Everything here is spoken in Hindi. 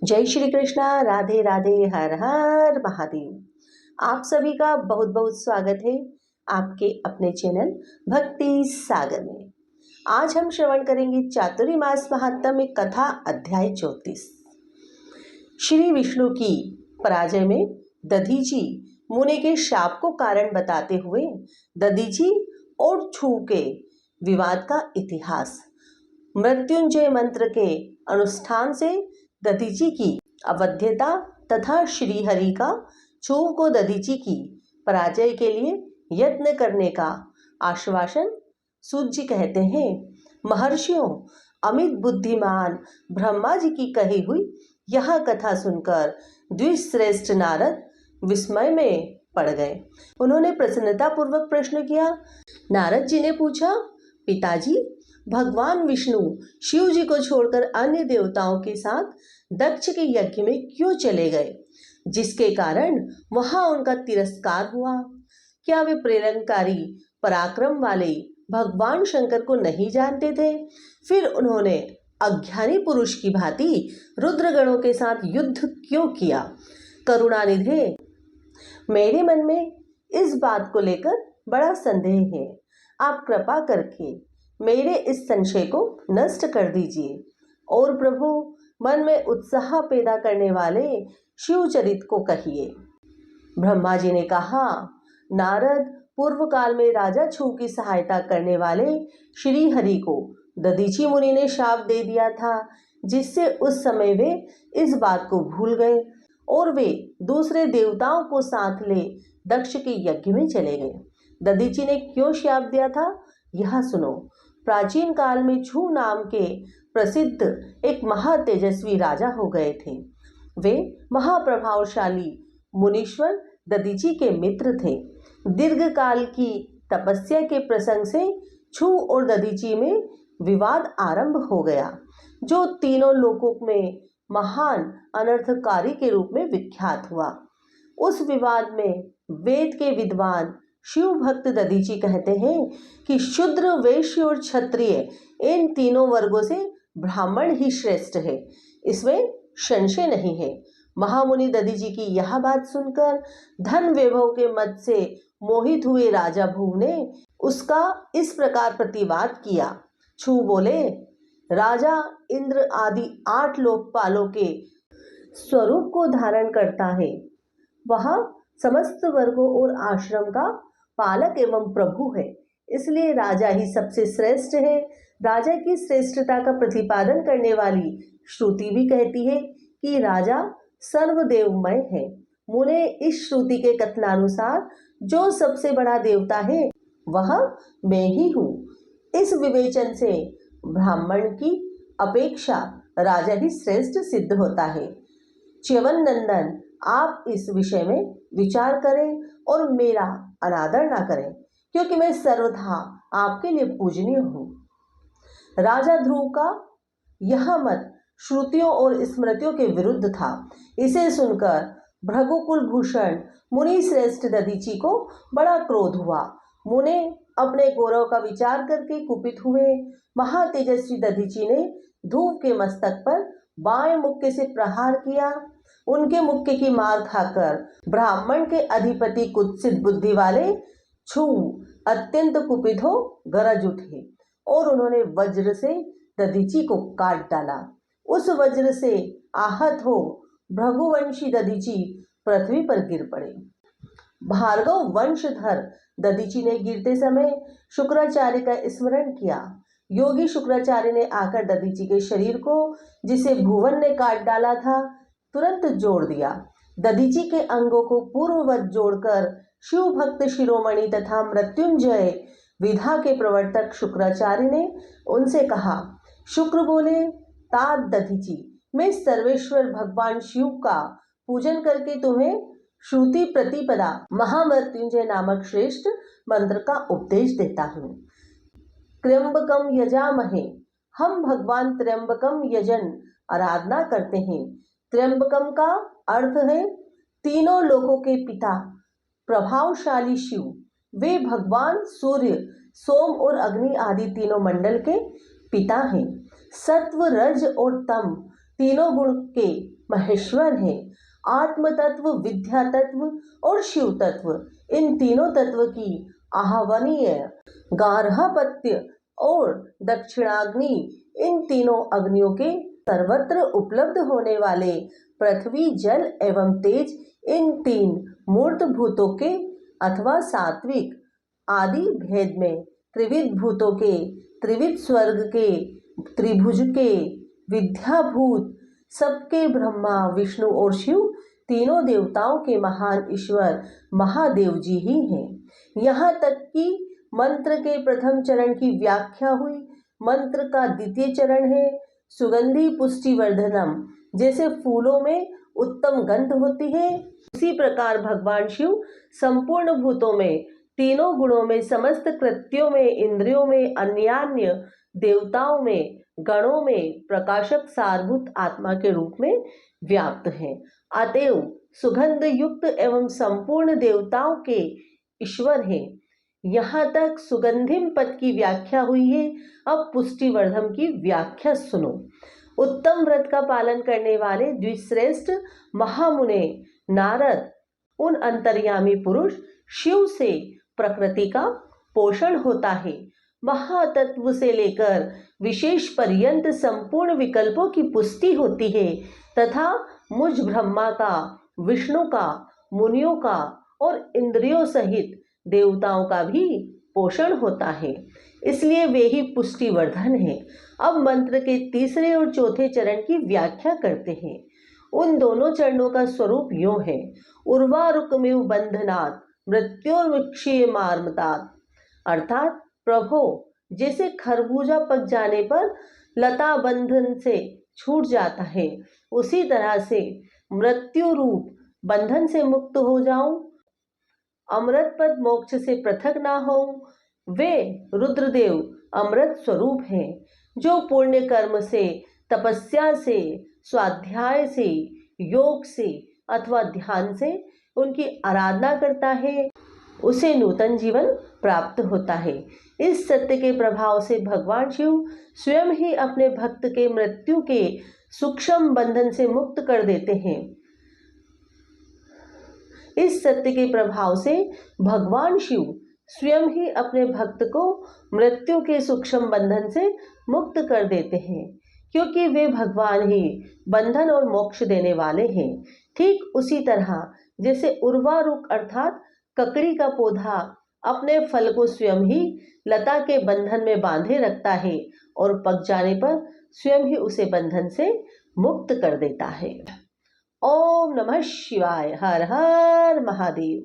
जय श्री कृष्णा, राधे राधे, हर हर महादेव। आप सभी का बहुत बहुत स्वागत है आपके अपने चैनल भक्ति सागर में। आज हम श्रवण करेंगे चातुर्मास महात्म्य में कथा अध्याय 34। श्री विष्णु की पराजय में दधीची मुनि के शाप को कारण बताते हुए दधीची और छू के विवाद का इतिहास। मृत्युंजय मंत्र के अनुष्ठान से दधीची की अवध्यता तथा श्रीहरि का छू को दधीची की पराजय के लिए यत्न करने का आश्वासन सूत जी कहते हैं। महर्षियों, अमित बुद्धिमान ब्रह्मा जी की कही हुई यह कथा सुनकर द्विश्रेष्ठ नारद विस्मय में पड़ गए। उन्होंने प्रसन्नता पूर्वक प्रश्न किया। नारद जी ने पूछा, पिताजी, भगवान विष्णु शिव जी को छोड़कर अन्य देवताओं के साथ दक्ष के यज्ञ में क्यों चले गए, जिसके कारण वहां उनका तिरस्कार हुआ? क्या वे प्रेरणकारी पराक्रम वाले भगवान शंकर को नहीं जानते थे? फिर उन्होंने अज्ञानी पुरुष की भांति रुद्रगणों के साथ युद्ध क्यों किया? करुणानिधे, मेरे मन में इस बात को लेकर बड़ा संदेह है। आप कृपा करके मेरे इस संशय को नष्ट कर दीजिए और प्रभु मन में उत्साह पैदा करने वाले शिव चरित को कहिए। ब्रह्मा जी ने कहा, नारद, पूर्व काल में राजा छू की सहायता करने वाले श्री हरि को दधीची मुनि ने शाप दे दिया था, जिससे उस समय वे इस बात को भूल गए और वे दूसरे देवताओं को साथ ले दक्ष के यज्ञ में चले गए। दधीची ने क्यों शाप दिया था, यह सुनो। प्राचीन काल में छू नाम के प्रसिद्ध एक महातेजस्वी राजा हो गए थे। वे महाप्रभावशाली मुनीश्वर दधीची के मित्र थे। दीर्घ काल की तपस्या के प्रसंग से छू और दधीची में विवाद आरंभ हो गया, जो तीनों लोकों में महान अनर्थकारी के रूप में विख्यात हुआ। उस विवाद में वेद के विद्वान शिव भक्त दधीची कहते हैं कि शूद्र, वैश्य और क्षत्रिय इन तीनों वर्गों से ब्राह्मण ही श्रेष्ठ है, इसमें संशय नहीं है। महामुनि दधीची की यह बात सुनकर धन वैभव के मद से मोहित हुए राजा भूव ने उसका इस प्रकार प्रतिवाद किया। छू बोले, राजा इंद्र आदि 8 लोकपालों के स्वरूप को धारण करता है। वह समस्त वर्गों और आश्रम का पालक एवं प्रभु है, इसलिए राजा ही सबसे श्रेष्ठ है। राजा की श्रेष्ठता का प्रतिपादन करने वाली श्रुति भी कहती है कि राजा सर्वदेवमय है। मुने इस श्रुति के कथनानुसार जो सबसे बड़ा देवता है वह मैं ही हूँ। इस विवेचन से ब्राह्मण की अपेक्षा राजा ही श्रेष्ठ सिद्ध होता है। च्यवन नंदन, आप इस विषय में विचार करें और मेरा अनादर ना करें, क्योंकि मैं सर्वथा आपके लिए पूजनीय हूँ। राजा ध्रुव का यह मत श्रुतियों और स्मृतियों के विरुद्ध था। इसे सुनकर भृगुकुल भूषण मुनि श्रेष्ठ दधीची को बड़ा क्रोध हुआ। मुने अपने गौरव का विचार करके कुपित हुए। महातेजस्वी दधीची ने ध्रुव के मस्तक पर बाएं मुक्के से प्रहार किया। उनके मुक्के की मार खाकर ब्राह्मण के अधिपति कुत्सित बुद्धि वाले छू अत्यंत कुपित हो गरज उठे और उन्होंने वज्र से दधीची को काट डाला। उस वज्र से आहत हो भृगुवंशी दधीची पृथ्वी पर गिर पड़े। भार्गव वंशधर दधीची ने गिरते समय शुक्राचार्य का स्मरण किया। योगी शुक्राचार्य ने आकर दधीची के शरीर को, जिसे भुवन ने काट डाला था, तुरंत जोड़ दिया। दधीची के अंगों को पूर्ववत जोड़कर शिव भक्त शिरोमणि तथा मृत्युंजय विधा के प्रवर्तक शुक्राचार्य ने उनसे कहा। शुक्र बोले, तात दधीची, मैं सर्वेश्वर भगवान शिव का पूजन करके तुम्हें श्रुति प्रतिपदा महामृत्युंजय नामक श्रेष्ठ मंत्र का उपदेश देता हूँ। त्र्यंबकम यजामहे, हम भगवान त्र्यंबकम यजन आराधना करते हैं। त्र्यंबकम का अर्थ है तीनों लोकों के पिता, प्रभावशाली शिव। वे भगवान सूर्य, सोम और अग्नि आदि तीनों मंडल के पिता हैं। सत्व, रज और तम तीनों गुण के महेश्वर हैं। आत्म तत्व, विद्या तत्व और शिव तत्व, इन तीनों तत्व की आह्वनीय गार्हपत्य और दक्षिणाग्नि, इन तीनों अग्नियों के सर्वत्र उपलब्ध होने वाले पृथ्वी, जल एवं तेज, इन तीन मूर्त भूतों के अथवा सात्विक आदि भेद में त्रिविध भूतों के, त्रिविध स्वर्ग के, त्रिभुज के, विद्याभूत सबके ब्रह्मा, विष्णु और शिव, तीनों देवताओं के महान ईश्वर महादेव जी ही हैं। यहाँ तक कि मंत्र के प्रथम चरण की व्याख्या हुई। मंत्र का द्वितीय चरण है सुगंधि पुष्टिवर्धनम। जैसे फूलों में उत्तम गंध होती है, उसी प्रकार भगवान शिव संपूर्ण भूतों में, तीनों गुणों में, समस्त कृत्यों में, इंद्रियों में, अन्यान्य देवताओं में, गणों में प्रकाशक सारभूत आत्मा के रूप में व्याप्त हैं। अतएव सुगंध युक्त एवं संपूर्ण देवताओं के ईश्वर हैं। यहाँ तक सुगंधिम पद की व्याख्या हुई है। अब पुष्टिवर्धम की व्याख्या सुनो। उत्तम व्रत का पालन करने वाले द्विश्रेष्ठ महामुने नारद उन अंतर्यामी पुरुष शिव से प्रकृति का पोषण होता है। महातत्व से लेकर विशेष पर्यंत संपूर्ण विकल्पों की पुष्टि होती है तथा मुझ ब्रह्मा का, विष्णु का, मुनियों का और इंद्रियों सहित देवताओं का भी पोषण होता है। इसलिए वे ही पुष्टिवर्धन हैं। अब मंत्र के तीसरे और चौथे चरण की व्याख्या करते हैं। उन दोनों चरणों का स्वरूप यूं है। उर्वारुकमिव बंधनात् मृत्योर्मुक्षीय मार्मतात्, अर्थात प्रभो, जैसे खरबूजा पक जाने पर लता बंधन से छूट जाता है, उसी तरह से मृत्यु रूप बंधन से मुक्त हो जाऊं, अमृत पद मोक्ष से पृथक ना हो। वे रुद्रदेव अमृत स्वरूप हैं, जो पुण्य कर्म से, तपस्या से, स्वाध्याय से, योग से अथवा ध्यान से उनकी आराधना करता है, उसे नूतन जीवन प्राप्त होता है। इस सत्य के प्रभाव से भगवान शिव स्वयं ही अपने भक्त के मृत्यु के सूक्ष्म बंधन से मुक्त कर देते हैं। इस सत्य के प्रभाव से भगवान शिव स्वयं ही अपने भक्त को मृत्यु के सूक्ष्म बंधन से मुक्त कर देते हैं, क्योंकि वे भगवान ही बंधन और मोक्ष देने वाले हैं। ठीक उसी तरह जैसे उर्वारुक अर्थात ककड़ी का पौधा अपने फल को स्वयं ही लता के बंधन में बांधे रखता है और पक जाने पर स्वयं ही उसे बंधन से मुक्त कर देता है। ओम नमः शिवाय। हर हर महादेव।